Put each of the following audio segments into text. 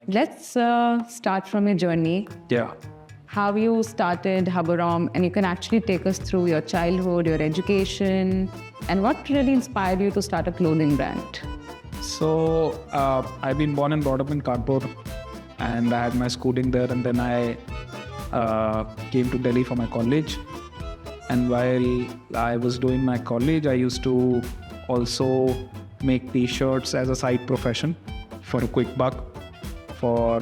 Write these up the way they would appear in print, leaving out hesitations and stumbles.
Let's start from your journey. Yeah. How you started Hubberholme, and you can actually take us through your childhood, your education, and what really inspired you to start a clothing brand. So I've been born and brought up in Kanpur, and I had my schooling there, and then I came to Delhi for my college. And while I was doing my college, I used to also make t-shirts as a side profession for a quick buck for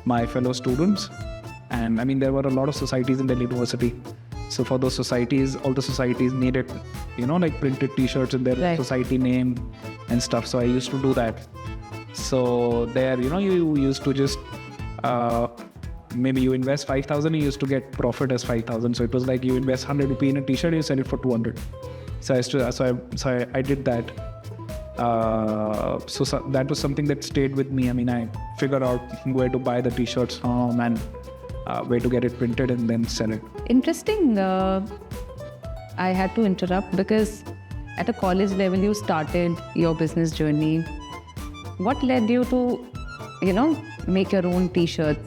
my fellow students. And I mean, there were a lot of societies in Delhi University. So for those societies, all the societies needed, like printed t-shirts in their society name and stuff. So I used to do that. So there, you used to just, maybe you invest 5,000, you used to get profit as 5,000. So it was like you invest 100 rupee in a t-shirt, you sell it for 200. So I did that. So that was something that stayed with me. I mean, I figured out where to buy the t-shirts from and where to get it printed and then sell it. Interesting. I had to interrupt because at a college level, you started your business journey. What led you to, make your own t-shirts?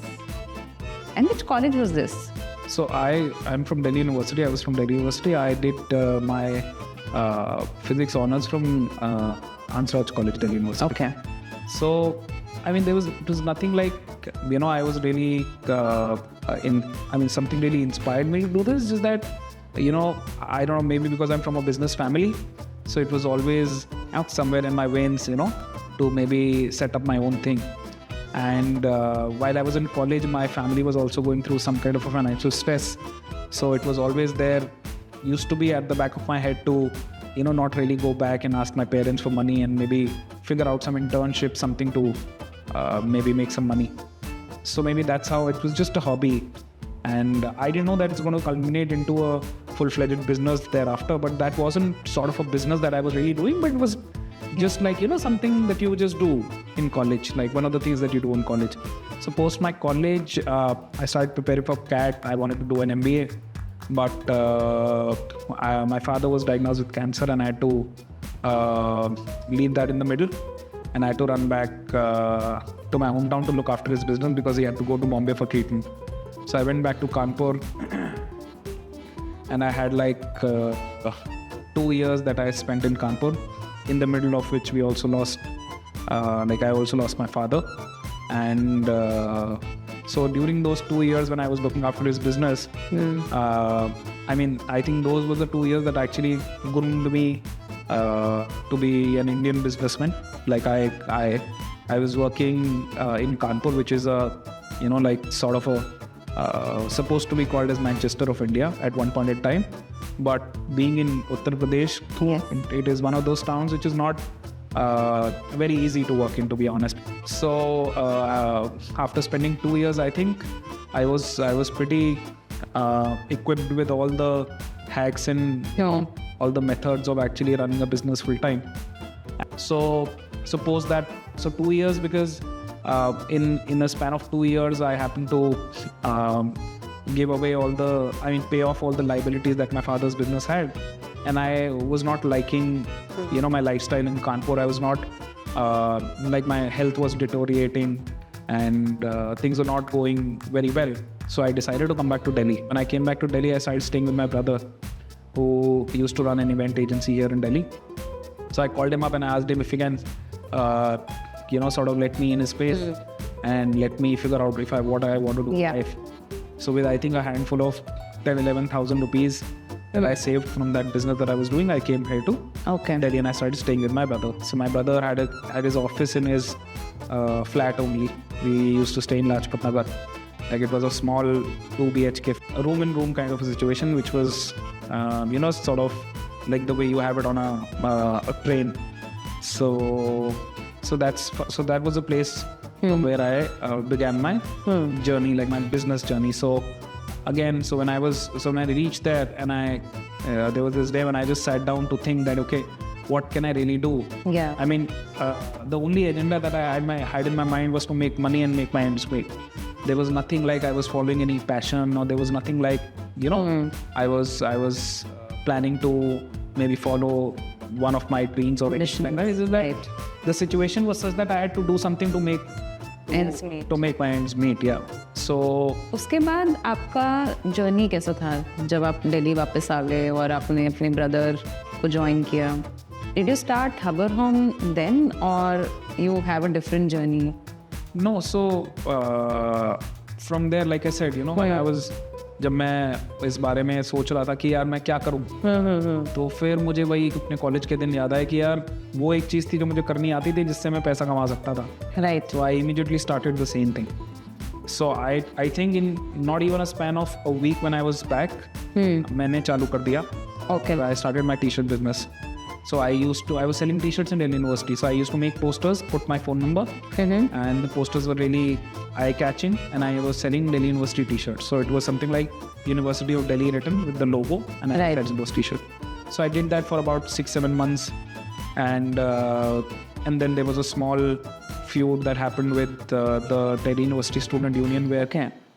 And which college was this? So I'm from Delhi University. I was from Delhi University. I did my physics honors from Ansraj College, Delhi University. Okay. So, I mean, it was nothing like, I was really something really inspired me to do this. Just that, I don't know, maybe because I'm from a business family. So it was always out somewhere in my veins, to maybe set up my own thing. And while I was in college, my family was also going through some kind of a financial stress. So it was always there, used to be at the back of my head to, not really go back and ask my parents for money and maybe figure out some internship, something to maybe make some money. So maybe that's how it was, just a hobby. And I didn't know that it's going to culminate into a full-fledged business thereafter. But that wasn't sort of a business that I was really doing, but it was just like, something that you just do in college, like one of the things that you do in college. So post my college, I started preparing for CAT. I wanted to do an MBA, but my father was diagnosed with cancer and I had to leave that in the middle. And I had to run back to my hometown to look after his business because he had to go to Bombay for treatment. So I went back to Kanpur and I had like 2 years that I spent in Kanpur, in the middle of which we also lost, I also lost my father. And so during those 2 years when I was looking after his business, I think those were the 2 years that actually groomed me to be an Indian businessman. Like I was working in Kanpur, which is sort of a supposed to be called as Manchester of India at one point in time. But being in Uttar Pradesh, yes, it is one of those towns which is not very easy to work in, to be honest. So after spending 2 years, I think I was pretty equipped with all the hacks and all the methods of actually running a business full time. So suppose that 2 years, because in a span of 2 years, I happened to give away pay off all the liabilities that my father's business had. And I was not liking, my lifestyle in Kanpur. I was not, my health was deteriorating and things were not going very well. So I decided to come back to Delhi. When I came back to Delhi, I started staying with my brother, who used to run an event agency here in Delhi. So I called him up and I asked him if he can, sort of let me in his space and let me figure out what I want to do in life. So with, I think, a handful of 11,000 rupees that I saved from that business that I was doing, I came here to Delhi and I started staying with my brother. So my brother had his office in his flat only. We used to stay in Lajpat Nagar. Like, it was a small 2 BHK, a room-in-room kind of a situation, which was, sort of like the way you have it on a train. So that was a place where I began my journey, like my business journey. So when I reached there, and there was this day when I just sat down to think that, okay, what can I really do? Yeah. I mean, the only agenda that I had in my mind was to make money and make my ends meet. There was nothing like I was following any passion, or there was nothing like, I was planning to maybe follow one of my dreams or Mission. anything like that. Is that Right. the situation was such that I had to do something to make Ends meet. to make my ends meet. Yeah. So उसके बाद आपका journey कैसा था जब आप दिल्ली वापस आ गए और आपने अपने ब्रदर को ज्वाइन किया? Did you start Hubberholme then or you have a different journey? no, so from there, like I said, when I was जब मैं इस बारे में सोच रहा था कि यार मैं क्या करूं, तो फिर मुझे वही अपने कॉलेज के दिन याद आया कि यार वो एक चीज़ थी जो मुझे करनी आती थी जिससे मैं पैसा कमा सकता था. Right. So I immediately started the same thing. So I think in not even a span of a week when I was back, मैंने चालू कर दिया. Okay. So I started my t-shirt business. So I was selling t-shirts in Delhi University. So I used to make posters, put my phone number, and the posters were really eye-catching, and I was selling Delhi University t-shirts. So it was something like University of Delhi written with the logo, and I Right. had those t-shirts. So I did that for about 6-7 months, and then there was a small feud that happened with the Delhi University Student Union where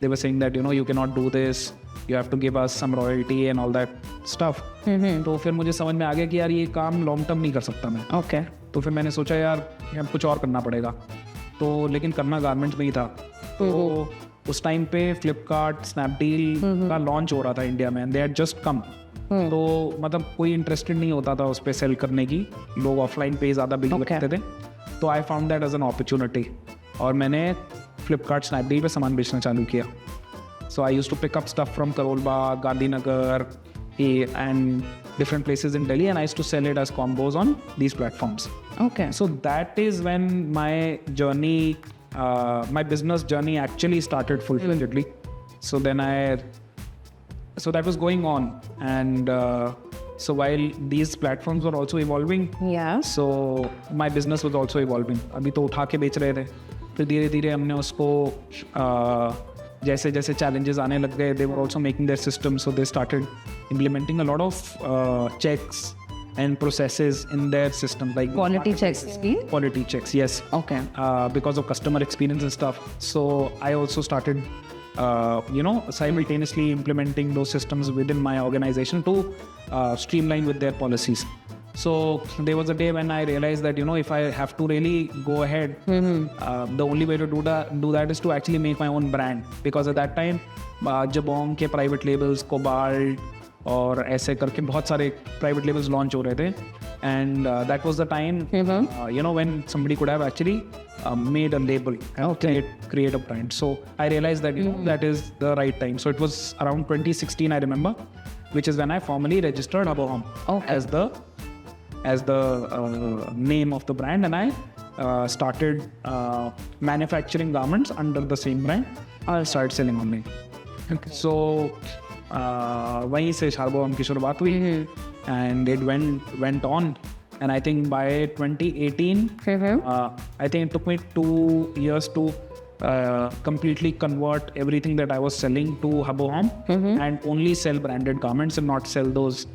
they were saying that you cannot do this, you have to give us some royalty and all that stuff. तो फिर मुझे समझ में आ गया कि यार ये काम लॉन्ग टर्म नहीं कर सकता मैं. Okay. तो फिर मैंने सोचा यार कुछ और करना पड़ेगा, तो लेकिन करना गारमेंट्स में ही था. तो उस टाइम पे फ्लिपकार्ट स्नैपडील का लॉन्च हो रहा था इंडिया में, दे हैड जस्ट कम. तो मतलब कोई इंटरेस्टेड नहीं होता था उस पर सेल करने की, लोग ऑफलाइन पे ज़्यादा बिलीव रखते थे. तो I found that as an opportunity और मैंने फ्लिपकार्ट स्नैपडील पे सामान बेचना चालू किया. So I used to pick up stuff from Karol Bagh, Gandhinagar, and different places in Delhi, and I used to sell it as combos on these platforms. Okay. So that is when my journey, my business journey actually started full-fledgedly. So that was going on, and so while these platforms were also evolving, Yeah. so my business was also evolving. अभी तो उठा के बेच रहे थे, फिर धीरे धीरे हमने उसको जैसे जैसे challenges आने लग गए, they were also making their system, so they started implementing a lot of checks and processes in their system, like Quality checks. quality checks, yes. Okay. Because of customer experience and stuff. So I also started simultaneously implementing those systems within my organization to streamline with their policies. So there was a day when I realized that if I have to really go ahead, the only way to do that is to actually make my own brand, because at that time Jabong के private labels, Cobalt और ऐसे करके बहुत सारे private labels launch हो रहे थे, and that was the time when somebody could have actually made a label and create a brand. So I realized that that is the right time. So it was around 2016, I remember, which is when I formally registered Hubberholme as the name of the brand, and I started manufacturing garments under the same brand. I started selling online. Okay. So वहीं से Hubberholme की शुरुआत हुई, and it went on, and I think by 2018 I think it took me 2 years to completely convert everything that I was selling to Hubberholme and only sell branded garments and not sell those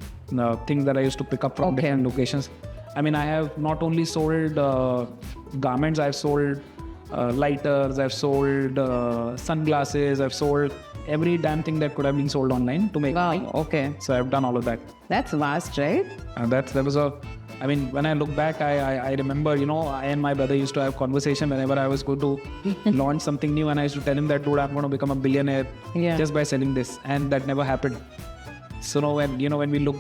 things that I used to pick up from different locations. I mean, I have not only sold garments, I've sold lighters, I've sold sunglasses, I've sold every damn thing that could have been sold online to make money. Okay. So I've done all of that. That's vast, right? And that was I mean, when I look back, I remember, I and my brother used to have conversation whenever I was going to launch something new, and I used to tell him that, dude, I'm going to become a billionaire just by selling this, and that never happened. So when we look